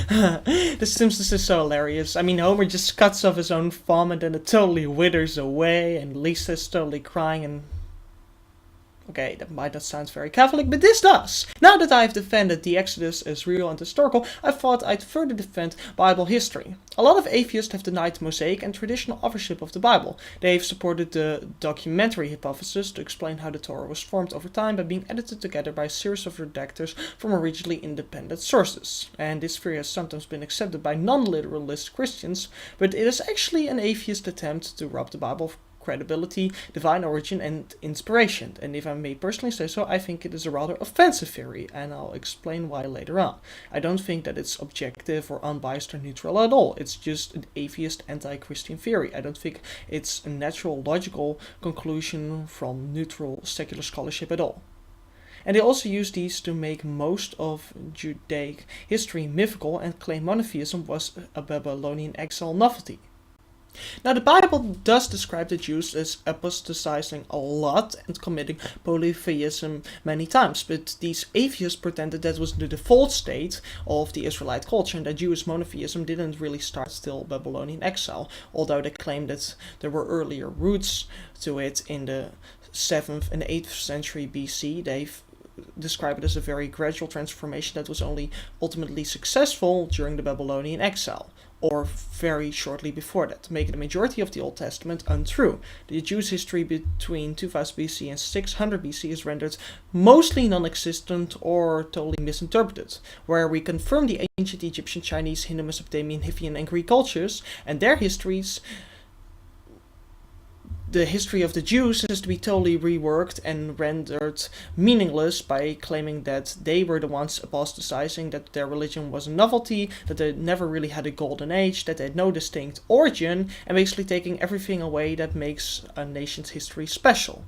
The Simpsons is so hilarious. I mean, Homer just cuts off his own thumb and then it totally withers away, and Lisa's totally crying and... Okay, that might not sound very Catholic, but this does. Now that I've defended the Exodus as real and historical, I thought I'd further defend Bible history. A lot of atheists have denied Mosaic and traditional authorship of the Bible. They've supported the documentary hypothesis to explain how the Torah was formed over time by being edited together by a series of redactors from originally independent sources. And this theory has sometimes been accepted by non-literalist Christians, but it is actually an atheist attempt to rob the Bible of credibility, divine origin, and inspiration. And if I may personally say so, I think it is a rather offensive theory, and I'll explain why later on. I don't think that it's objective or unbiased or neutral at all. It's just an atheist anti-Christian theory. I don't think it's a natural, logical conclusion from neutral secular scholarship at all. And they also use these to make most of Judaic history mythical and claim monotheism was a Babylonian exile novelty. Now, the Bible does describe the Jews as apostatizing a lot and committing polytheism many times, but these atheists pretended that was the default state of the Israelite culture and that Jewish monotheism didn't really start till Babylonian exile, although they claim that there were earlier roots to it in the 7th and 8th century BC. They've describe it as a very gradual transformation that was only ultimately successful during the Babylonian exile, or very shortly before that, making the majority of the Old Testament untrue. The Jews' history between 2000 BC and 600 BC is rendered mostly non-existent or totally misinterpreted, where we confirm the ancient Egyptian, Chinese, Hindu, Mesopotamian, Hittian, and Greek cultures and their histories. The history of the Jews has to be totally reworked and rendered meaningless by claiming that they were the ones apostatizing, that their religion was a novelty, that they never really had a golden age, that they had no distinct origin, and basically taking everything away that makes a nation's history special.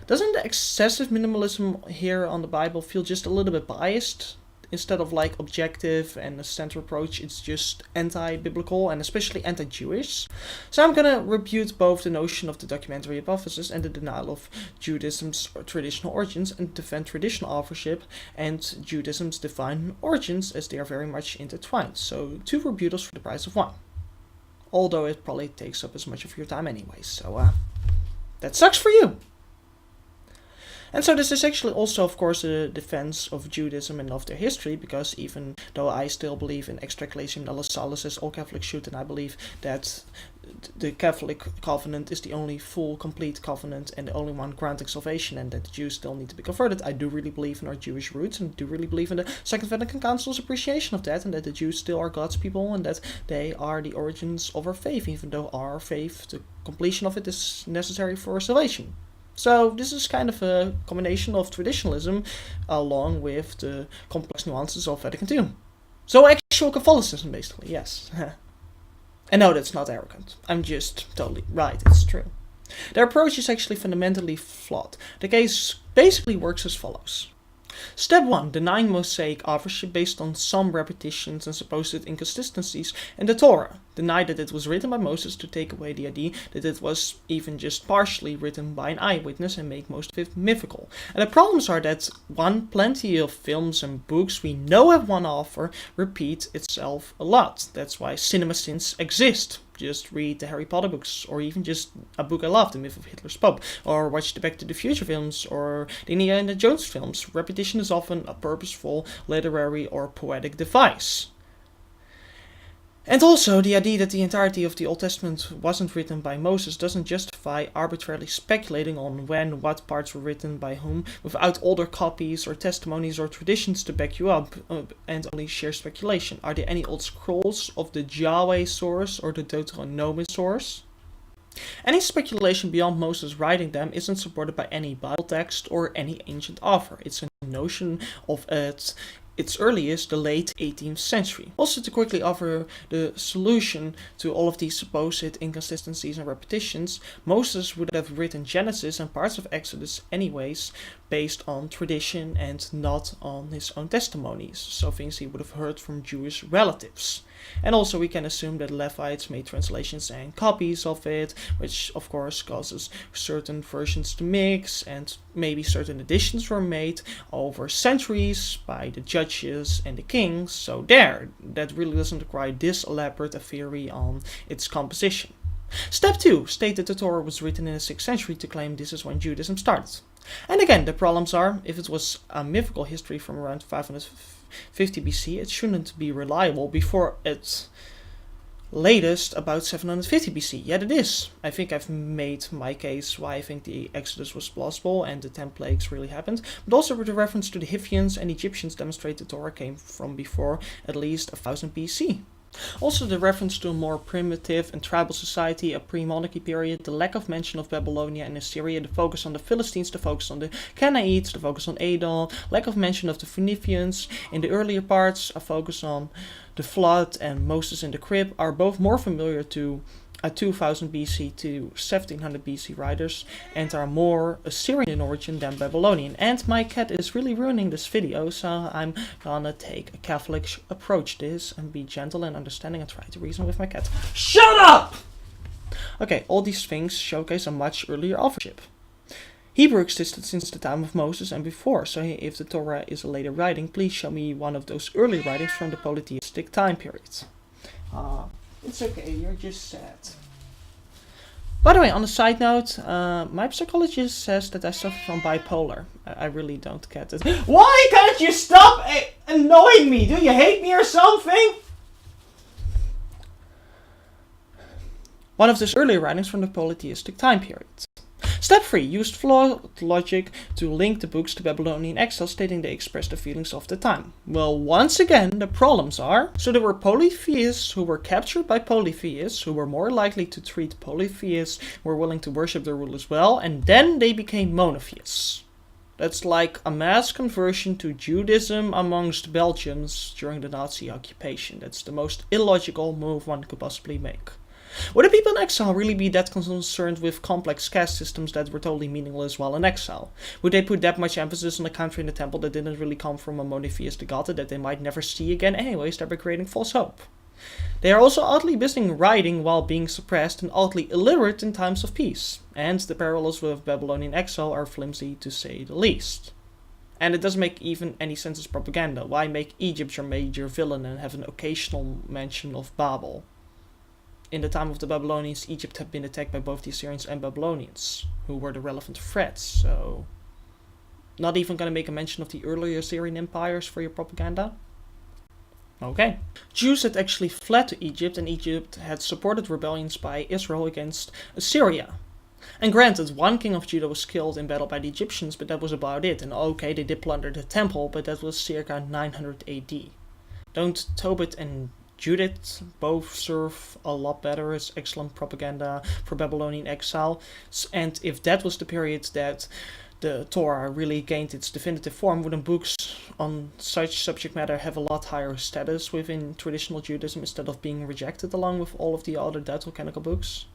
Doesn't the excessive minimalism here on the Bible feel just a little bit biased? Instead of like objective and a central approach, it's just anti-biblical and especially anti-Jewish. So I'm gonna refute both the notion of the documentary hypothesis and the denial of Judaism's traditional origins, and defend traditional authorship and Judaism's divine origins, as they are very much intertwined. So 2 rebuttals for the price of 1. Although it probably takes up as much of your time anyway, so that sucks for you. And so this is actually also, of course, a defense of Judaism and of their history, because even though I still believe in extraclesiam nullus salus, as all Catholics should, and I believe that the Catholic covenant is the only full, complete covenant and the only one granting salvation, and that the Jews still need to be converted, I do really believe in our Jewish roots, and do really believe in the Second Vatican Council's appreciation of that, and that the Jews still are God's people, and that they are the origins of our faith, even though our faith, the completion of it, is necessary for salvation. So this is kind of a combination of traditionalism along with the complex nuances of Vatican II. So actual Catholicism, basically, yes. And no, that's not arrogant. I'm just totally right, it's true. Their approach is actually fundamentally flawed. The case basically works as follows. Step 1. Denying Mosaic authorship based on some repetitions and supposed inconsistencies in the Torah. Deny that it was written by Moses to take away the idea that it was even just partially written by an eyewitness and make most of it mythical. And the problems are that, 1. Plenty of films and books we know have one author repeat itself a lot. That's why cinema sins exist. Just read the Harry Potter books, or even just a book I love, The Myth of Hitler's Pope, or watch the Back to the Future films, or the Indiana Jones films. Repetition is often a purposeful literary or poetic device. And also, the idea that the entirety of the Old Testament wasn't written by Moses doesn't justify arbitrarily speculating on when, what parts were written by whom, without older copies or testimonies or traditions to back you up, and only sheer speculation. Are there any old scrolls of the Yahweh source or the Deuteronomy source? Any speculation beyond Moses writing them isn't supported by any Bible text or any ancient author. It's a notion of its earliest, the late 18th century. Also, to quickly offer the solution to all of these supposed inconsistencies and repetitions, Moses would have written Genesis and parts of Exodus anyways, based on tradition and not on his own testimonies, so things he would have heard from Jewish relatives. And also we can assume that Levites made translations and copies of it, which of course causes certain versions to mix, and maybe certain additions were made over centuries by the judges and the kings. So that really doesn't require this elaborate a theory on its composition. Step 2. State that the Torah was written in the 6th century to claim this is when Judaism started. And again, the problems are, if it was a mythical history from around 550 BC, it shouldn't be reliable before its latest about 750 BC. Yet it is. I think I've made my case why I think the Exodus was plausible and the 10 plagues really happened, but also with the reference to the Hittians and Egyptians demonstrate the Torah came from before at least 1000 BC. Also the reference to a more primitive and tribal society, a pre-monarchy period, the lack of mention of Babylonia and Assyria, the focus on the Philistines, the focus on the Canaanites, the focus on Edom, lack of mention of the Phoenicians, in the earlier parts a focus on the flood and Moses in the crib are both more familiar to 2000 BC to 1700 BC writers and are more Assyrian in origin than Babylonian. And my cat is really ruining this video, so I'm gonna take a Catholic approach to this and be gentle and understanding and try to reason with my cat. Shut up! Okay, all these things showcase a much earlier authorship. Hebrew existed since the time of Moses and before, so if the Torah is a later writing, please show me one of those early writings from the polytheistic time period. It's okay, you're just sad. By the way, on a side note, my psychologist says that I suffer from bipolar. I really don't get it. Why can't you stop annoying me? Do you hate me or something? One of those earlier writings from the polytheistic time period. Step 3. Used flawed logic to link the books to Babylonian exile, stating they expressed the feelings of the time. Well, once again, the problems are, so there were polytheists who were captured by polytheists, who were more likely to treat polytheists, were willing to worship the rulers well, and then they became monotheists. That's like a mass conversion to Judaism amongst Belgians during the Nazi occupation. That's the most illogical move one could possibly make. Would the people in exile really be that concerned with complex caste systems that were totally meaningless while in exile? Would they put that much emphasis on the country and the temple that didn't really come from a monotheistic god that they might never see again anyways, thereby creating false hope? They are also oddly busy writing while being suppressed and oddly illiterate in times of peace. And the parallels with Babylonian exile are flimsy to say the least. And it doesn't make even any sense as propaganda. Why make Egypt your major villain and have an occasional mention of Babel? In the time of the Babylonians, Egypt had been attacked by both the Assyrians and Babylonians, who were the relevant threats, so not even going to make a mention of the earlier Assyrian empires for your propaganda? Okay. Jews had actually fled to Egypt, and Egypt had supported rebellions by Israel against Assyria. And granted, one king of Judah was killed in battle by the Egyptians, but that was about it. And okay, they did plunder the temple, but that was circa 900 AD. Don't Tobit and Judith both serve a lot better as excellent propaganda for Babylonian exile? And if that was the period that the Torah really gained its definitive form, wouldn't books on such subject matter have a lot higher status within traditional Judaism instead of being rejected along with all of the other Deuterocanonical books?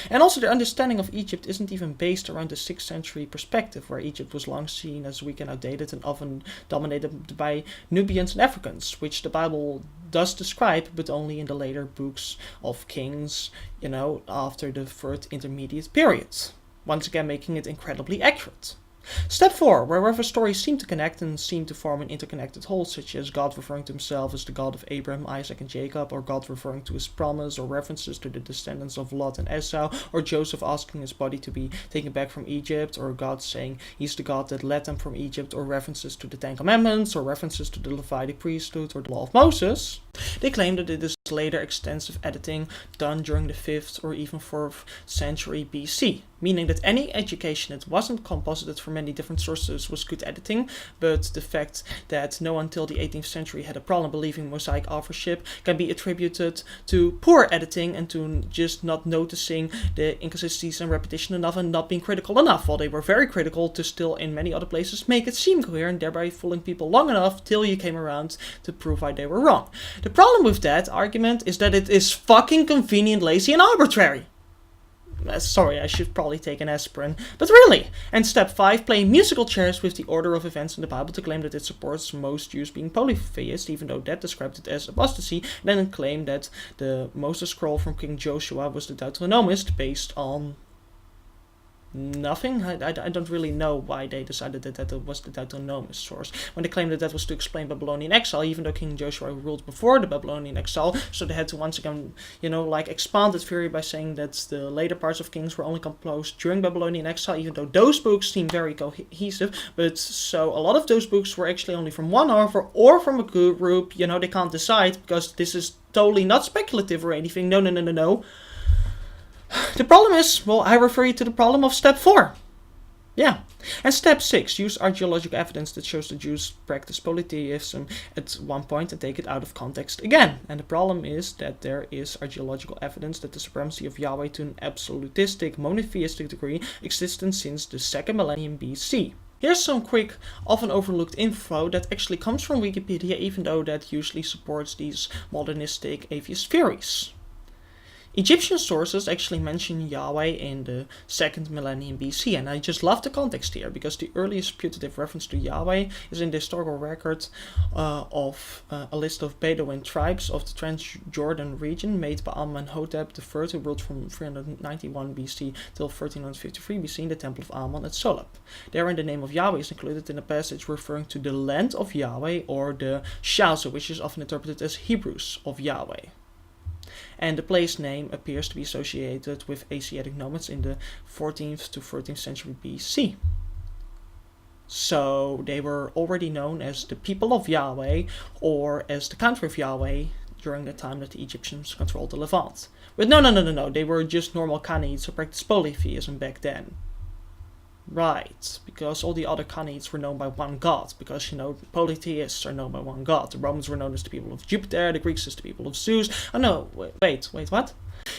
And also, their understanding of Egypt isn't even based around the 6th century perspective, where Egypt was long seen as weak and outdated and often dominated by Nubians and Africans, which the Bible does describe, but only in the later books of Kings, after the 3rd intermediate period. Once again, making it incredibly accurate. Step 4. Wherever stories seem to connect and seem to form an interconnected whole, such as God referring to himself as the God of Abraham, Isaac, and Jacob, or God referring to his promise, or references to the descendants of Lot and Esau, or Joseph asking his body to be taken back from Egypt, or God saying he's the God that led them from Egypt, or references to the Ten Commandments, or references to the Levitic priesthood, or the Law of Moses, they claim that it is later extensive editing done during the 5th or even 4th century BC. Meaning that any education that wasn't composited from many different sources was good editing, but the fact that no one until the 18th century had a problem believing Mosaic authorship can be attributed to poor editing and to just not noticing the inconsistencies and repetition enough and not being critical enough, while they were very critical to still in many other places make it seem clear and thereby fooling people long enough till you came around to prove why they were wrong. The problem with that argument is that it is fucking convenient, lazy, and arbitrary. Sorry, I should probably take an aspirin. But really! And step 5, play musical chairs with the order of events in the Bible to claim that it supports most Jews being polytheist, even though that described it as apostasy, and then claim that the Moses scroll from King Joshua was the Deuteronomist based on nothing. I don't really know why they decided that was the Deuteronomist source, when they claimed that was to explain Babylonian exile, even though King Joshua ruled before the Babylonian exile, so they had to once again, expand that theory by saying that the later parts of Kings were only composed during Babylonian exile, even though those books seem very cohesive, but so a lot of those books were actually only from one author or from a group, they can't decide, because this is totally not speculative or anything. No. The problem is, well, I refer you to the problem of step 4. Yeah. And step 6, use archaeological evidence that shows the Jews practice polytheism at one point and take it out of context again. And the problem is that there is archaeological evidence that the supremacy of Yahweh to an absolutistic, monotheistic degree existed since the 2nd millennium BC. Here's some quick, often overlooked info that actually comes from Wikipedia, even though that usually supports these modernistic atheist theories. Egyptian sources actually mention Yahweh in the 2nd millennium BC, and I just love the context here, because the earliest putative reference to Yahweh is in the historical record of a list of Bedouin tribes of the Transjordan region made by Amenhotep III, who ruled from 391 BC till 1353 BC in the Temple of Ammon at Soleb. Therein the name of Yahweh is included in a passage referring to the land of Yahweh, or the Shazu, which is often interpreted as Hebrews of Yahweh. And the place name appears to be associated with Asiatic nomads in the 14th to 13th century BC. So they were already known as the people of Yahweh, or as the country of Yahweh, during the time that the Egyptians controlled the Levant. But no, they were just normal Canaanites who practiced polytheism back then. Right, because all the other Canaanites were known by one god, because, polytheists are known by one god. The Romans were known as the people of Jupiter, the Greeks as the people of Zeus. Oh no, wait, what?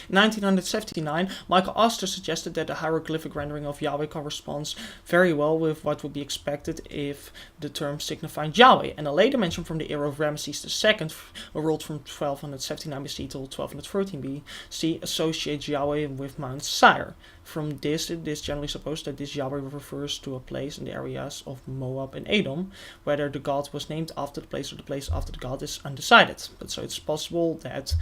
In 1979, Michael Oster suggested that the hieroglyphic rendering of Yahweh corresponds very well with what would be expected if the term signified Yahweh, and a later mention from the era of Ramesses II, who ruled from 1279 BC till 1213 BC, associates Yahweh with Mount Seir. From this, it is generally supposed that this Yahweh refers to a place in the areas of Moab and Edom. Whether the god was named after the place or the place after the god is undecided, but so it's possible that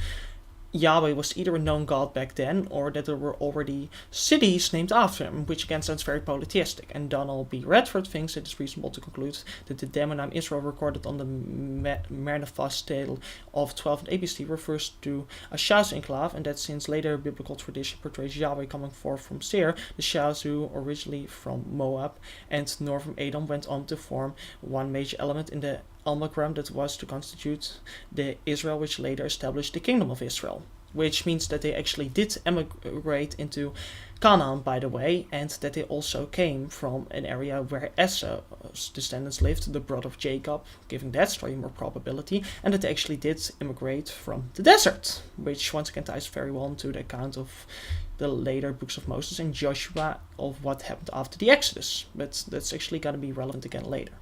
Yahweh was either a known god back then, or that there were already cities named after him, which again sounds very polytheistic. And Donald B. Redford thinks it is reasonable to conclude that the demonym Israel recorded on the Mernephos tale of 12 ABC refers to a Shazu enclave, and that since later biblical tradition portrays Yahweh coming forth from Seir, the Shazu, originally from Moab and northern Edom, went on to form one major element in the Almagram that was to constitute the Israel which later established the Kingdom of Israel. Which means that they actually did emigrate into Canaan, by the way, and that they also came from an area where Esau's descendants lived, the brother of Jacob, giving that story more probability, and that they actually did immigrate from the desert, which once again ties very well into the account of the later books of Moses and Joshua of what happened after the Exodus, but that's actually going to be relevant again later.